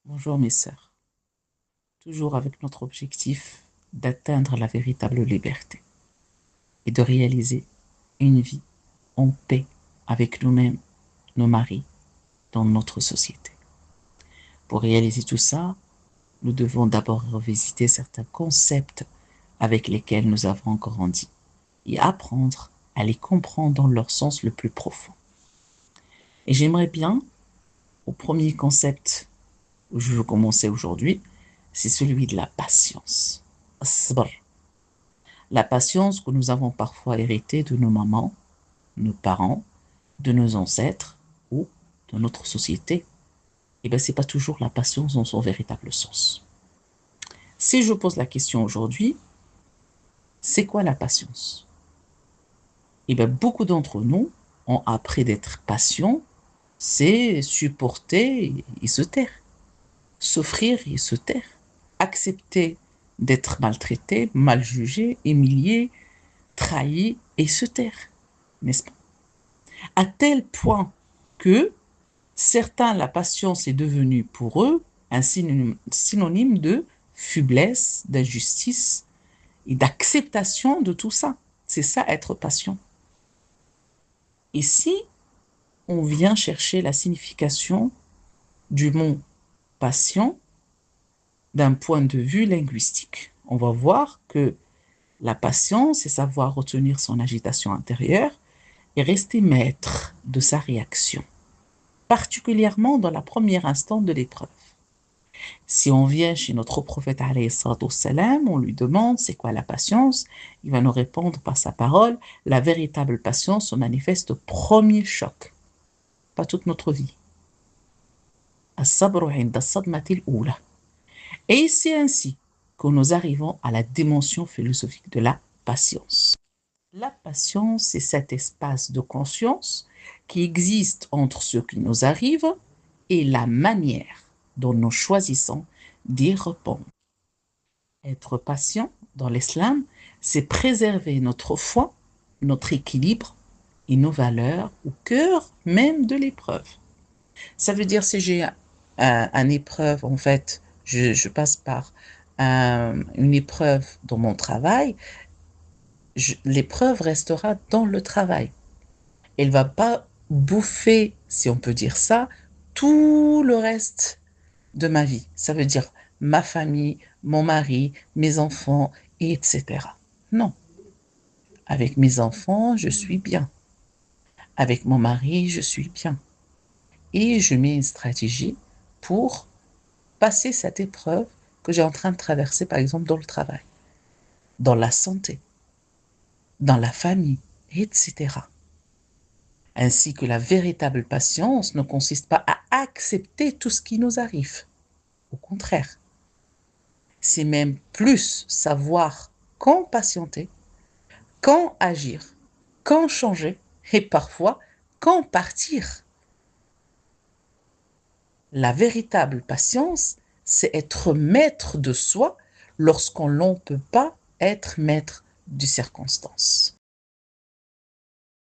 Bonjour mes sœurs, toujours avec notre objectif d'atteindre la véritable liberté et de réaliser une vie en paix avec nous-mêmes, nos maris, dans notre société. Pour réaliser tout ça, nous devons d'abord revisiter certains concepts avec lesquels nous avons grandi et apprendre à les comprendre dans leur sens le plus profond. Et j'aimerais bien, au premier concept où je veux commencer aujourd'hui, c'est celui de la patience. As-sabr. La patience que nous avons parfois héritée de nos mamans, nos parents, de nos ancêtres ou de notre société, eh bien, ce n'est pas toujours la patience dans son véritable sens. Si je pose la question aujourd'hui, c'est quoi la patience? Eh bien, beaucoup d'entre nous ont appris d'être patients, c'est supporter et se taire, souffrir et se taire, accepter d'être maltraité, mal jugé, humilié, trahi et se taire, n'est-ce pas? À tel point que certains, la patience est devenue pour eux un synonyme de faiblesse, d'injustice et d'acceptation de tout ça. C'est ça être patient. Et si on vient chercher la signification du mot patient d'un point de vue linguistique, on va voir que la patience, c'est savoir retenir son agitation intérieure et rester maître de sa réaction, particulièrement dans la première instant de l'épreuve. Si on vient chez notre prophète alayhi salatu wassalam, on lui demande c'est quoi la patience, il va nous répondre par sa parole, la véritable patience se manifeste au premier choc, pas toute notre vie. As-sabru 'inda as-sadmati al-oula. Et c'est ainsi que nous arrivons à la dimension philosophique de la patience. La patience, c'est cet espace de conscience qui existe entre ce qui nous arrive et la manière dont nous choisissons d'y répondre. Être patient dans l'islam, c'est préserver notre foi, notre équilibre et nos valeurs au cœur même de l'épreuve. Ça veut dire si j'ai une épreuve, en fait, je passe par une épreuve dans mon travail, l'épreuve restera dans le travail. Elle va pas bouffer, si on peut dire ça, tout le reste de ma vie. Ça veut dire ma famille, mon mari, mes enfants, etc. Non. Avec mes enfants, je suis bien. Avec mon mari, je suis bien. Et je mets une stratégie pour passer cette épreuve que j'ai en train de traverser, par exemple, dans le travail, dans la santé, dans la famille, etc. Ainsi que la véritable patience ne consiste pas à accepter tout ce qui nous arrive. Au contraire, c'est même plus savoir quand patienter, quand agir, quand changer et parfois quand partir. La véritable patience, c'est être maître de soi lorsqu'on ne peut pas être maître des circonstances.